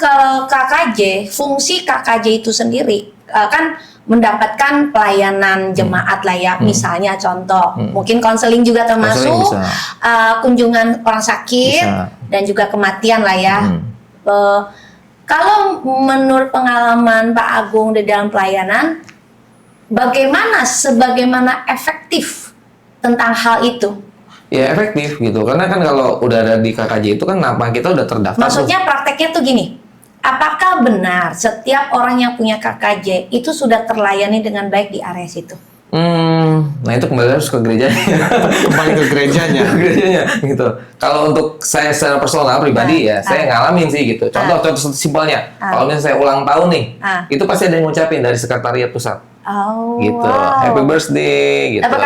kalau KKJ, fungsi KKJ itu sendiri kan mendapatkan pelayanan jemaat lah ya. Misalnya contoh, mungkin konseling juga termasuk, kunjungan orang sakit dan juga kematian lah ya. Kalau menurut pengalaman Pak Agung di dalam pelayanan, sebagaimana efektif tentang hal itu? Ya efektif gitu, karena kan kalau udah ada di KKJ itu kan nama kita udah terdaftar. Maksudnya prakteknya tuh gini, apakah benar setiap orang yang punya KKJ itu sudah terlayani dengan baik di area situ? Nah itu kembali harus ke gerejanya. Kembali ke gerejanya. Ke gerejanya gitu. Kalau untuk saya secara personal pribadi saya ngalamin sih gitu. Contoh simpelnya, kalau misalnya saya ulang tahun nih, itu pasti ada yang ngucapin dari sekretariat pusat. Gitu. Wow. Happy birthday gitu. Tapi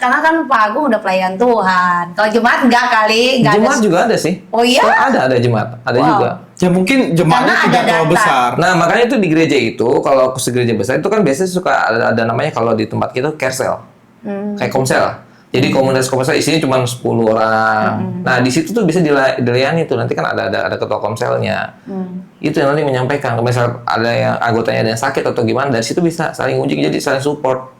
karena kan Pak Agung udah pelayan Tuhan. Kalau jemaat enggak kali, enggak jemaat juga ada sih. Oh iya? Ada jemaat, ada juga. Ya mungkin jemaatnya tidak terlalu besar. Nah makanya itu di gereja itu, kalau gereja besar itu kan biasanya suka ada namanya kalau di tempat kita carousel, kayak komsel. Jadi komunitas komsel isinya cuma 10 orang. Nah di situ tuh bisa dilayani tuh, nanti kan ada ketua komselnya. Itu yang nanti menyampaikan. Kalau misal ada yang anggotanya ada yang sakit atau gimana, dari situ bisa saling uji, jadi saling support.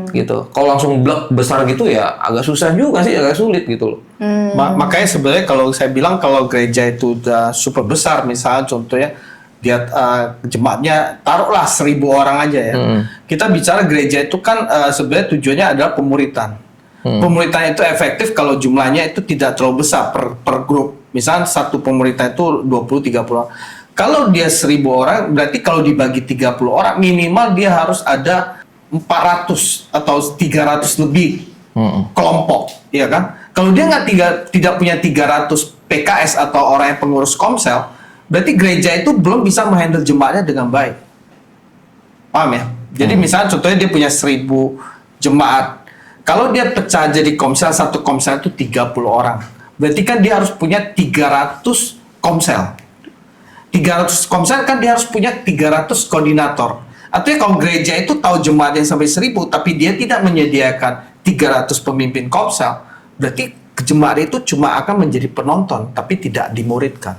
Gitu. Kalau langsung blok besar gitu ya agak susah juga sih, agak sulit gitu loh. Makanya sebenarnya kalau saya bilang kalau gereja itu udah super besar, misalnya contohnya dia jemaatnya taruhlah 1.000 orang aja ya. Kita bicara gereja itu kan sebenarnya tujuannya adalah pemuritan. Pemuritan itu efektif kalau jumlahnya itu tidak terlalu besar per grup. Misalnya satu pemuritan itu 20-30 orang. Kalau dia 1.000 orang, berarti kalau dibagi 30 orang minimal dia harus ada 400 atau 300 lebih kelompok, ya kan? Kalau dia tidak punya 300 PKS atau orang yang pengurus komsel, berarti gereja itu belum bisa menghandle jemaatnya dengan baik. Paham ya? Jadi misalnya contohnya dia punya 1.000 jemaat. Kalau dia pecah jadi komsel, satu komsel itu 30 orang. Berarti kan dia harus punya 300 komsel. 300 komsel kan dia harus punya 300 koordinator. Artinya kalau gereja itu tahu jemaatnya sampai 1.000, tapi dia tidak menyediakan 300 pemimpin komsel, berarti jemaat itu cuma akan menjadi penonton, tapi tidak dimuridkan.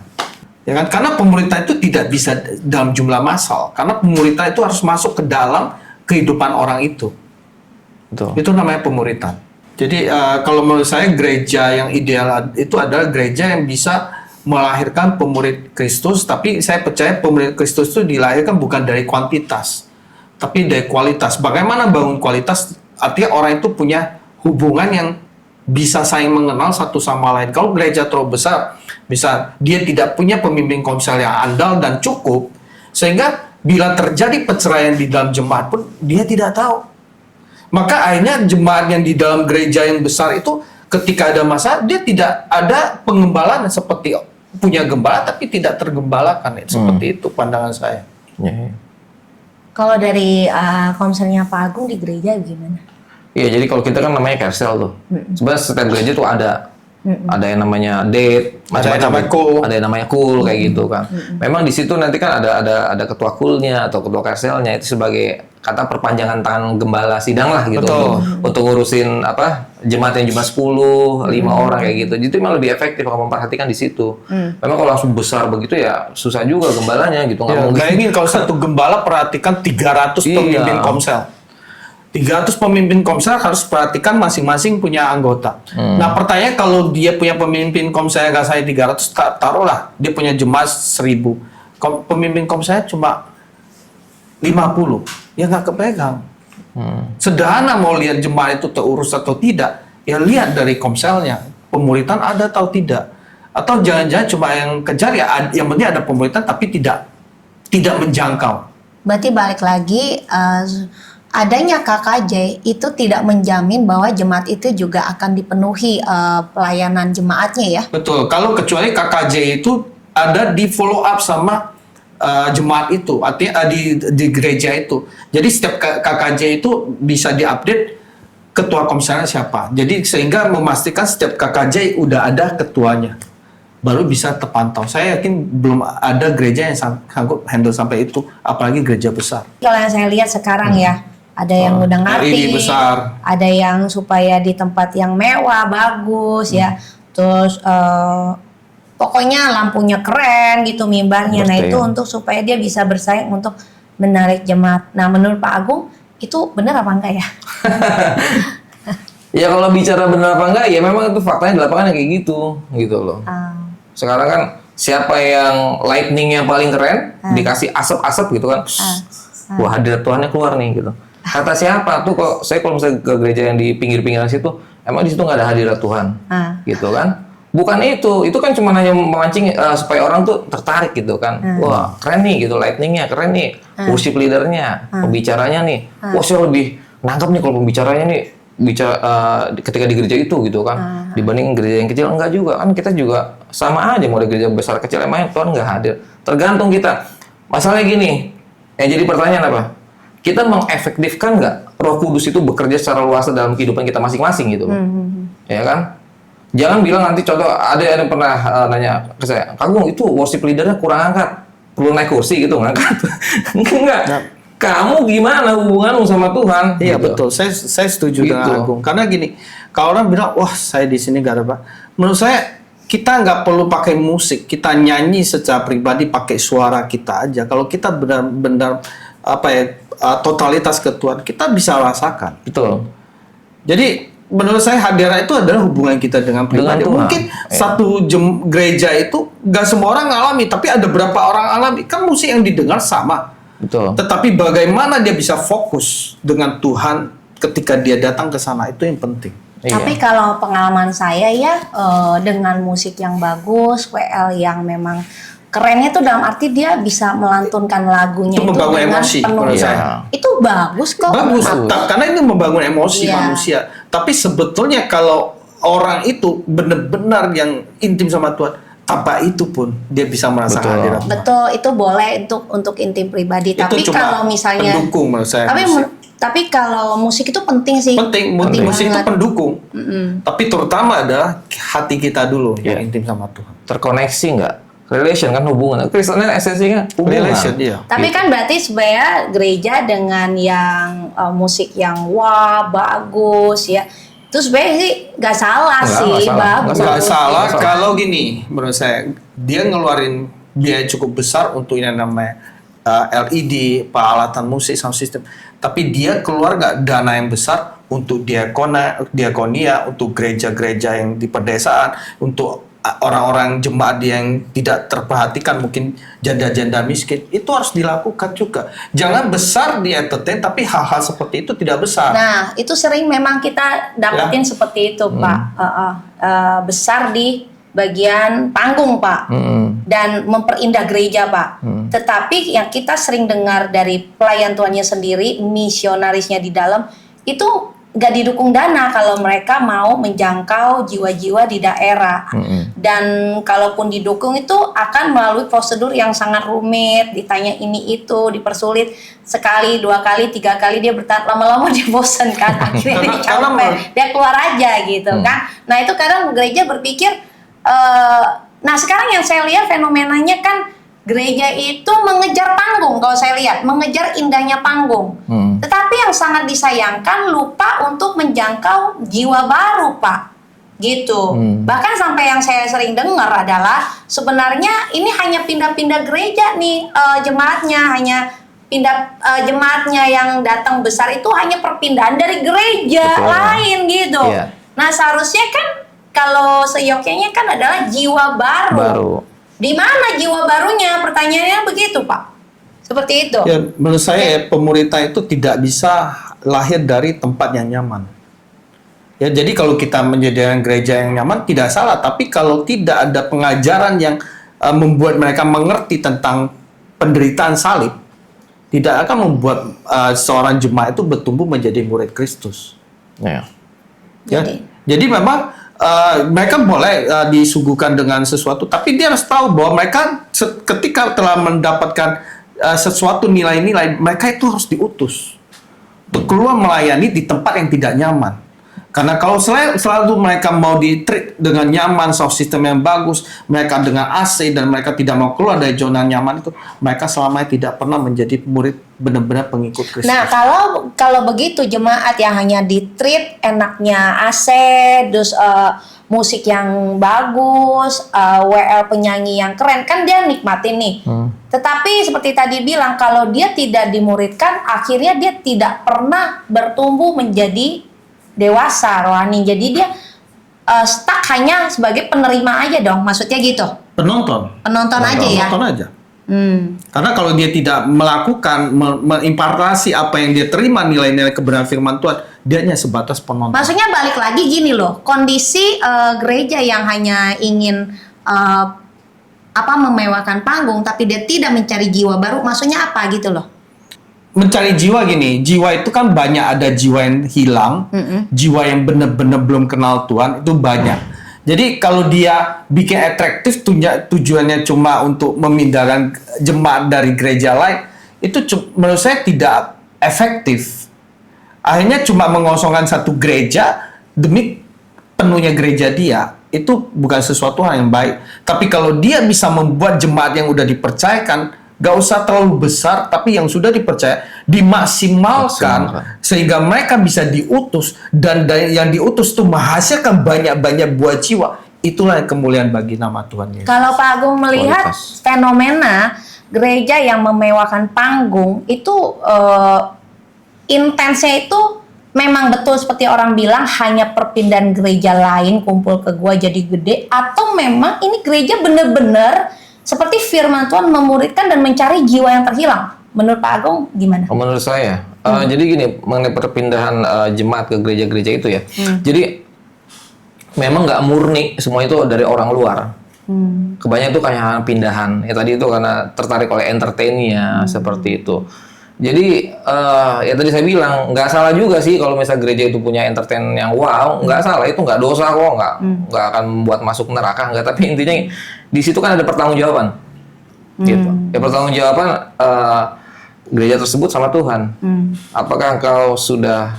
Ya kan? Karena pemuritan itu tidak bisa dalam jumlah massal. Karena pemuritan itu harus masuk ke dalam kehidupan orang itu. Betul. Itu namanya pemuritan. Jadi kalau menurut saya gereja yang ideal itu adalah gereja yang bisa melahirkan pemurid Kristus, tapi saya percaya pemurid Kristus itu dilahirkan bukan dari kuantitas, tapi dari kualitas. Bagaimana bangun kualitas? Artinya orang itu punya hubungan yang bisa saling mengenal satu sama lain. Kalau gereja terlalu besar, bisa dia tidak punya pemimpin komsel yang andal dan cukup, sehingga bila terjadi perceraian di dalam jemaat pun dia tidak tahu. Maka akhirnya jemaat yang di dalam gereja yang besar itu ketika ada masalah, dia tidak ada pengembalaan seperti punya gembala tapi tidak tergembalakan. Seperti itu pandangan saya. Kalau dari komselnya Pak Agung di gereja gimana? Iya, jadi kalau kita kan namanya carousel tuh. Sebenarnya setiap gereja tuh ada yang namanya date, macam-macam. Ada yang namanya cool kayak gitu kan. Memang di situ nanti kan ada ketua coolnya atau ketua carouselnya, itu sebagai kata perpanjangan tangan gembala sidang lah gitu. Untuk ngurusin jemaat yang cuma 10, 5 orang kayak gitu. Jadi memang lebih efektif kalau memperhatikan di situ. Memang kalau langsung besar begitu ya susah juga gembalanya gitu. Bayangin kalau satu gembala perhatikan 300 pemimpin komsel. 300 pemimpin komsel harus perhatikan masing-masing punya anggota. Nah pertanyaan kalau dia punya pemimpin komsel nggak saya 300, taruhlah dia punya jemaat 1.000. Pemimpin komsel cuma 50, ya nggak kepegang. Sederhana mau lihat jemaat itu terurus atau tidak, ya lihat dari komselnya, pemuritan ada atau tidak. Atau jangan-jangan cuma yang kejar ya, yang penting ada pemuritan tapi tidak menjangkau. Berarti balik lagi, adanya KKJ itu tidak menjamin bahwa jemaat itu juga akan dipenuhi pelayanan jemaatnya ya? Betul, kalau kecuali KKJ itu ada di follow up sama jemaat itu, artinya di gereja itu. Jadi setiap KKJ itu bisa diupdate ketua komselnya siapa. Jadi sehingga memastikan setiap KKJ udah ada ketuanya, baru bisa terpantau. Saya yakin belum ada gereja yang sanggup handle sampai itu, apalagi gereja besar. Kalau yang saya lihat sekarang ya, ada yang udah ngerti, ada yang supaya di tempat yang mewah, bagus ya. Terus pokoknya lampunya keren gitu, mimbarnya. Nah itu untuk supaya dia bisa bersaing untuk menarik jemaat. Nah menurut Pak Agung itu benar apa enggak ya? Ya kalau bicara benar apa enggak, ya memang itu faktanya di lapangan kayak gitu loh. Sekarang kan siapa yang lightning yang paling keren, dikasih asap-asap gitu kan, wah hadirat Tuhannya keluar nih gitu. Kata siapa tuh kok saya kalau misalnya ke gereja yang di pinggir-pinggiran situ, emang di situ nggak ada hadirat Tuhan, gitu kan? Bukan itu kan cuma hanya memancing supaya orang tuh tertarik gitu kan. Wah keren nih gitu, lightningnya keren nih, worship leadernya, pembicaranya nih, wah saya lebih nangkap nih kalau pembicaranya nih ketika di gereja itu gitu kan, dibanding gereja yang kecil. Enggak juga kan, kita juga sama aja mau di gereja besar kecil, emangnya Tuhan nggak hadir. Tergantung kita. Masalahnya gini, yang jadi pertanyaan apa? Kita mengefektifkan nggak Roh Kudus itu bekerja secara luas dalam kehidupan kita masing-masing gitu, ya kan? Jangan bilang nanti contoh ada yang pernah nanya ke saya, Kak Agung itu worship leadernya kurang angkat, perlu naik kursi gitu ngangkat? Enggak. Nah, kamu gimana hubunganmu sama Tuhan? Iya gitu. betul, saya setuju dengan Agung. Karena gini, kalau orang bilang, wah saya di sini gak ada apa. Menurut saya kita nggak perlu pakai musik, kita nyanyi secara pribadi pakai suara kita aja. Kalau kita benar-benar totalitas ke Tuhan, kita bisa rasakan. Betul. Jadi menurut saya hadirat itu adalah hubungan kita dengan pribadi. Mungkin satu gereja itu nggak semua orang ngalami, tapi ada berapa orang alami. Kan musik yang didengar sama. Betul. Tetapi bagaimana dia bisa fokus dengan Tuhan ketika dia datang ke sana, itu yang penting. Tapi kalau pengalaman saya ya dengan musik yang bagus, WL yang memang kerennya tuh dalam arti dia bisa melantunkan lagunya itu dengan emosi, penuh. Itu bagus kok. Bagus, karena ini membangun emosi manusia. Tapi sebetulnya kalau orang itu benar-benar yang intim sama Tuhan, tanpa itu pun dia bisa merasakan hadirat Tuhan. Betul, itu boleh untuk intim pribadi. Itu tapi kalau misalnya pendukung menurut saya. Tapi kalau musik itu penting sih. Penting musik itu pendukung. Tapi terutama adalah hati kita dulu yang intim sama Tuhan. Terkoneksi nggak? Relation kan hubungan. Kristennya esensinya hubungan. Relation, iya. Tapi kan berarti sebenarnya gereja dengan yang musik yang wah bagus ya, itu sebenarnya sih nggak salah sih, bagus. Nggak salah kalau gini, menurut saya dia ngeluarin biaya cukup besar untuk yang namanya LED, peralatan musik, sound system. Tapi dia keluar nggak dana yang besar untuk diakonia, untuk gereja-gereja yang di pedesaan, untuk orang-orang jemaat yang tidak terperhatikan, mungkin janda-janda miskin, itu harus dilakukan juga. Jangan besar di entertain, tapi hal-hal seperti itu tidak besar. Nah, itu sering memang kita dapetin seperti itu, Pak. Besar di bagian panggung, Pak, dan memperindah gereja, Pak. Tetapi yang kita sering dengar dari pelayan Tuhannya sendiri, misionarisnya di dalam, itu nggak didukung dana kalau mereka mau menjangkau jiwa-jiwa di daerah. Dan kalaupun didukung itu akan melalui prosedur yang sangat rumit, ditanya ini itu, dipersulit sekali, 2 kali, 3 kali, dia bertahan, lama-lama dia bosan kan, akhirnya dia capek, dia keluar aja gitu kan. Nah itu kadang gereja berpikir, nah sekarang yang saya lihat fenomenanya kan gereja itu mengejar panggung, kalau saya lihat mengejar indahnya panggung. Tetapi yang sangat disayangkan lupa untuk menjangkau jiwa baru, Pak. Gitu. Bahkan sampai yang saya sering dengar adalah sebenarnya ini hanya pindah-pindah gereja nih, jemaatnya hanya pindah, jemaatnya yang datang besar itu hanya perpindahan dari gereja lain gitu. Nah seharusnya kan kalau seyogyanya kan adalah jiwa baru. Di mana jiwa barunya? Pertanyaannya begitu, Pak. Seperti itu. Ya, menurut saya pemerintah itu tidak bisa lahir dari tempat yang nyaman. Ya, jadi kalau kita menyediakan gereja yang nyaman tidak salah, tapi kalau tidak ada pengajaran yang membuat mereka mengerti tentang penderitaan salib, tidak akan membuat seorang jemaat itu bertumbuh menjadi murid Kristus. Jadi memang mereka boleh disuguhkan dengan sesuatu, tapi dia harus tahu bahwa mereka ketika telah mendapatkan sesuatu nilai-nilai, mereka itu harus diutus untuk keluar melayani di tempat yang tidak nyaman. Karena kalau selalu mereka mau di-treat dengan nyaman, sound system yang bagus, mereka dengan AC dan mereka tidak mau keluar dari zona nyaman itu, mereka selamanya tidak pernah menjadi murid benar-benar pengikut Kristus. Nah, kalau begitu jemaat yang hanya di-treat enaknya AC, terus musik yang bagus, WL penyanyi yang keren, kan dia nikmatin nih. Tetapi seperti tadi bilang, kalau dia tidak dimuridkan, akhirnya dia tidak pernah bertumbuh menjadi dewasa rohani. Jadi dia stuck hanya sebagai penerima aja dong, maksudnya gitu. Penonton aja ya. Penonton aja. Karena kalau dia tidak melakukan mengimpartasi apa yang dia terima, nilai-nilai kebenaran firman Tuhan, dia hanya sebatas penonton. Maksudnya balik lagi gini loh, kondisi gereja yang hanya ingin memewahkan panggung, tapi dia tidak mencari jiwa baru, maksudnya apa gitu loh? Mencari jiwa gini, jiwa itu kan banyak, ada jiwa yang hilang, jiwa yang benar-benar belum kenal Tuhan itu banyak. Jadi kalau dia bikin atraktif, tujuannya cuma untuk memindahkan jemaat dari gereja lain, itu menurut saya tidak efektif. Akhirnya cuma mengosongkan satu gereja demi penuhnya gereja dia. Itu bukan sesuatu hal yang baik. Tapi kalau dia bisa membuat jemaat yang udah dipercayakan, gak usah terlalu besar, tapi yang sudah dipercaya dimaksimalkan sehingga mereka bisa diutus, dan yang diutus itu menghasilkan banyak-banyak buah jiwa. Itulah yang kemuliaan bagi nama Tuhan Yesus. Kalau Pak Agung melihat fenomena gereja yang memewahkan panggung itu intensnya itu memang betul seperti orang bilang hanya perpindahan gereja lain kumpul ke gua jadi gede, atau memang ini gereja benar-benar seperti firman Tuhan memuridkan dan mencari jiwa yang terhilang. Menurut Pak Agung gimana? Menurut saya, jadi gini, mengenai perpindahan jemaat ke gereja-gereja itu ya. Jadi memang nggak murni semua itu dari orang luar. Kebanyakan itu kayak pindahan. Ya tadi itu karena tertarik oleh entertainnya seperti itu. Jadi ya tadi saya bilang nggak salah juga sih kalau misalnya gereja itu punya entertain yang wow, nggak salah, itu nggak dosa kok, nggak akan membuat masuk neraka, nggak. Tapi intinya di situ kan ada pertanggungjawaban, gitu. Ya pertanggungjawaban gereja tersebut sama Tuhan. Apakah engkau sudah,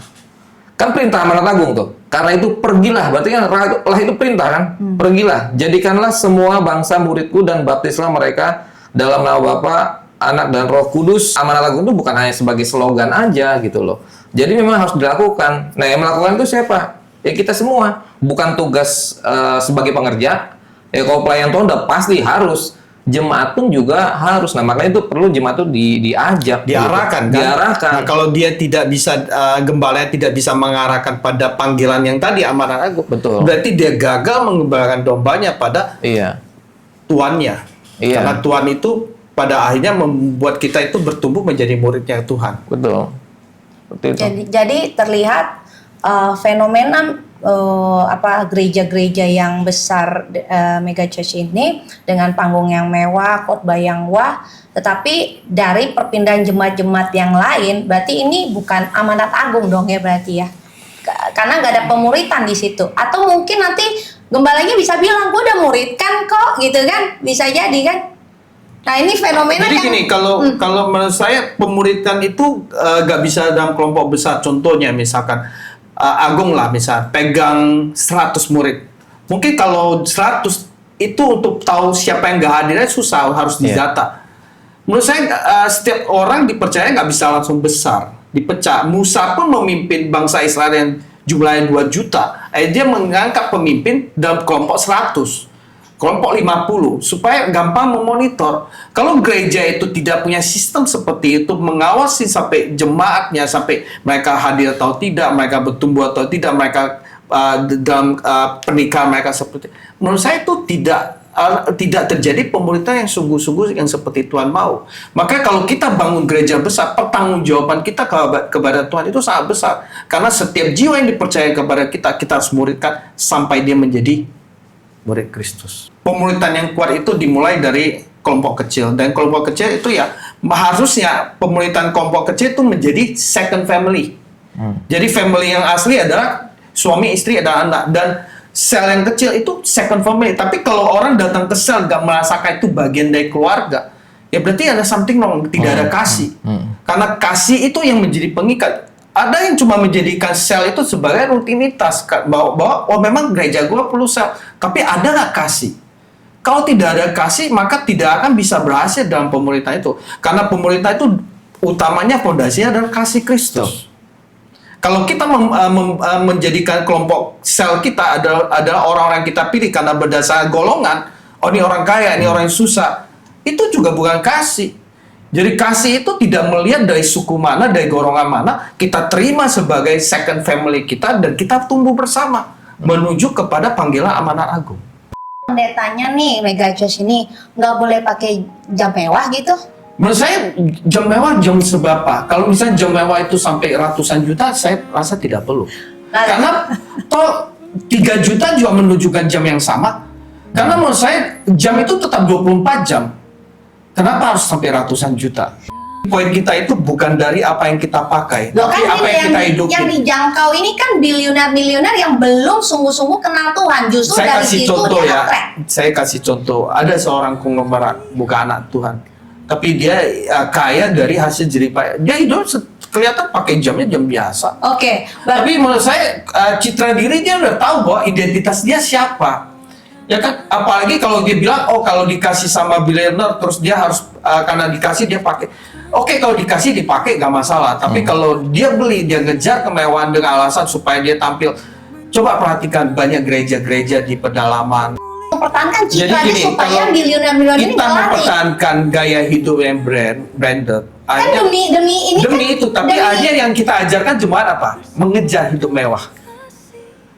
kan perintah amanat agung tuh. Karena itu pergilah, berarti kan lah itu perintah kan, pergilah, jadikanlah semua bangsa muridku dan baptislah mereka dalam nama Bapa, Anak dan Roh Kudus. Amanat agung itu bukan hanya sebagai slogan aja gitu loh. Jadi memang harus dilakukan. Nah, yang melakukan itu siapa? Ya kita semua. Bukan tugas sebagai pengerja. Ya kalau pelayan Tuhan udah pasti harus. Jemaat pun juga harus. Nah, makanya itu perlu jemaat itu diajak, diarahkan, gitu. Diarahkan. Nah, kalau dia tidak bisa, gembalanya tidak bisa mengarahkan pada panggilan yang tadi amanat agung. Betul. Berarti dia gagal mengembalakan dombanya pada tuannya. Karena Tuhan itu pada akhirnya membuat kita itu bertumbuh menjadi muridnya Tuhan. Betul. Jadi terlihat fenomena gereja-gereja yang besar mega church ini dengan panggung yang mewah, khotbah yang wah, tetapi dari perpindahan jemaat-jemaat yang lain, berarti ini bukan amanat agung dong ya berarti ya. Karena nggak ada pemuritan di situ. Atau mungkin nanti gembalanya bisa bilang, gue udah muridkan kok, gitu kan? Bisa jadi kan? Nah ini fenomena. Jadi gini, kalau menurut saya pemuritan itu gak bisa dalam kelompok besar. Contohnya misalkan Agung lah misal pegang 100 murid. Mungkin kalau 100 itu untuk tahu siapa yang gak hadirnya susah, harus didata. Menurut saya setiap orang dipercaya gak bisa langsung besar, dipecah. Musa pun memimpin bangsa Israel yang jumlahnya 2 juta. Dia mengangkat pemimpin dalam kelompok 100. Kelompok 50, supaya gampang memonitor. Kalau gereja itu tidak punya sistem seperti itu, mengawasi sampai jemaatnya, sampai mereka hadir atau tidak, mereka bertumbuh atau tidak, mereka dalam pernikahan mereka seperti, menurut saya itu tidak terjadi pemuritan yang sungguh-sungguh yang seperti Tuhan mau. Maka kalau kita bangun gereja besar, pertanggungjawaban kita kepada Tuhan itu sangat besar. Karena setiap jiwa yang dipercaya kepada kita, kita harus muridkan sampai dia menjadi murid Kristus. Pemuritan yang kuat itu dimulai dari kelompok kecil, dan kelompok kecil itu ya harusnya pemuritan kelompok kecil itu menjadi second family. Jadi family yang asli adalah suami, istri, ada anak, dan sel yang kecil itu second family. Tapi kalau orang datang ke sel gak merasakan itu bagian dari keluarga, ya berarti ada something wrong, tidak ada kasih. Karena kasih itu yang menjadi pengikat. Ada yang cuma menjadikan sel itu sebagai rutinitas, bahwa oh memang gereja gue perlu sel, tapi ada nggak kasih? Kalau tidak ada kasih, maka tidak akan bisa berhasil dalam pemerintahan itu. Karena pemerintah itu utamanya fondasinya adalah kasih Kristus. Kalau kita menjadikan kelompok sel kita adalah orang-orang yang kita pilih karena berdasar golongan, oh ini orang kaya, ini orang yang susah, itu juga bukan kasih. Jadi kasih itu tidak melihat dari suku mana, dari golongan mana, kita terima sebagai second family kita dan kita tumbuh bersama menuju kepada panggilan amanat agung. Pendetanya nih, Mega Church ini nggak boleh pakai jam mewah gitu? Menurut saya jam mewah jam seberapa? Kalau misalnya jam mewah itu sampai ratusan juta, saya rasa tidak perlu. Karena toh 3 juta juga menunjukkan jam yang sama. Karena menurut saya jam itu tetap 24 jam. Kenapa harus sampai ratusan juta? Poin kita itu bukan dari apa yang kita pakai, Loh, tapi kan apa yang kita hidupin. Yang dijangkau ini kan miliuner-miliuner yang belum sungguh-sungguh kenal Tuhan. Justru Saya dari kasih situ contoh dia ya. attract. Saya kasih contoh. Ada seorang konglomerat, bukan anak Tuhan, tapi dia kaya dari hasil jeripaya. Dia hidup kelihatan pakai jamnya jam biasa. Oke, Tapi menurut saya citra diri dia udah tahu bahwa identitas dia siapa. Ya kan, apalagi kalau dia bilang, oh kalau dikasih sama billionaire terus dia harus karena dikasih dia pakai. Oke, kalau dikasih dipakai nggak masalah. Tapi kalau dia beli, dia ngejar kemewahan dengan alasan supaya dia tampil. Coba perhatikan banyak gereja-gereja di pedalaman. mempertahankan Jadi citranya gini, supaya kalau miliuner-miliuner ini kita nggak lari. mempertahankan gaya hidup yang branded, Kan akhirnya demi ini demi kan, itu, tapi akhirnya yang kita ajarkan cuma apa? Mengejar hidup mewah.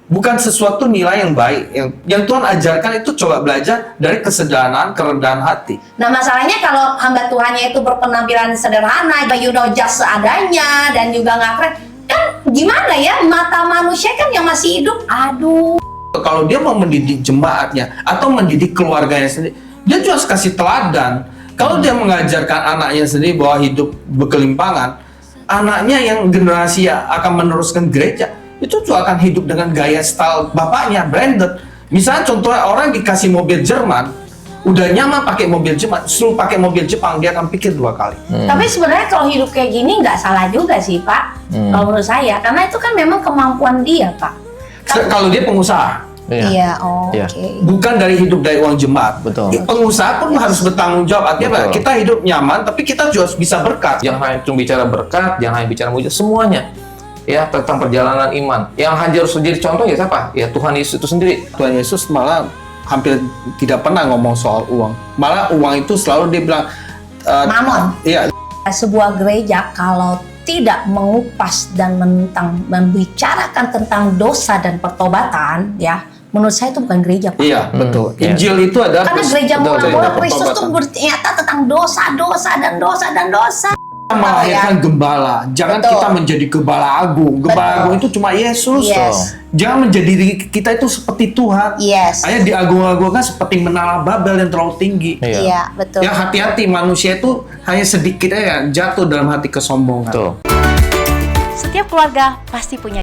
Bukan sesuatu nilai yang baik. Yang Tuhan ajarkan itu coba belajar dari kesederhanaan, kerendahan hati. Nah masalahnya kalau hamba Tuhannya itu berpenampilan sederhana, just seadanya, dan juga nggak keren, kan gimana ya, mata manusia kan yang masih hidup, aduh. Kalau dia mau mendidik jemaatnya atau mendidik keluarganya sendiri, dia juga harus kasih teladan. Kalau dia mengajarkan anaknya sendiri bahwa hidup berkelimpangan, anaknya yang generasi yang akan meneruskan gereja, itu juga akan hidup dengan gaya style bapaknya, branded. Misalnya contohnya orang dikasih mobil Jerman, udah nyaman pakai mobil Jerman, suruh pakai mobil Jepang, dia akan pikir 2 kali. Tapi sebenarnya kalau hidup kayak gini nggak salah juga sih Pak, kalau menurut saya, karena itu kan memang kemampuan dia Pak. Kalau dia pengusaha, Iya, oke. Iya. bukan dari hidup dari uang jemaat. Betul. Pengusaha pun harus bertanggung jawab. Artinya Betul. kita hidup nyaman, tapi kita juga harus bisa berkat. Jangan hanya cuma bicara berkat, jangan hanya bicara mujizat, semuanya. Ya, tentang perjalanan iman. Yang harus jadi contoh ya siapa? Ya Tuhan Yesus itu sendiri. Tuhan Yesus malah hampir tidak pernah ngomong soal uang. Malah uang itu selalu dia bilang, Mamon. Iya. Sebuah gereja kalau tidak mengupas dan membicarakan tentang dosa dan pertobatan, ya, menurut saya itu bukan gereja, Pak. Iya, betul. Iya. Injil itu adalah Karena gereja betul, mula-mula betul, Kristus itu ternyata tentang dosa dan dosa. melahirkan gembala. Jangan Betul. kita menjadi gembala agung. Gembala Betul. agung itu cuma Yesus. Yes. Jangan menjadi diri kita itu seperti Tuhan. Yes. Hanya diagung-agungkan seperti menara Babel yang terlalu tinggi. Iya, betul. Ya hati-hati, manusia itu hanya sedikit aja jatuh dalam hati kesombongan. Betul. Setiap keluarga pasti punya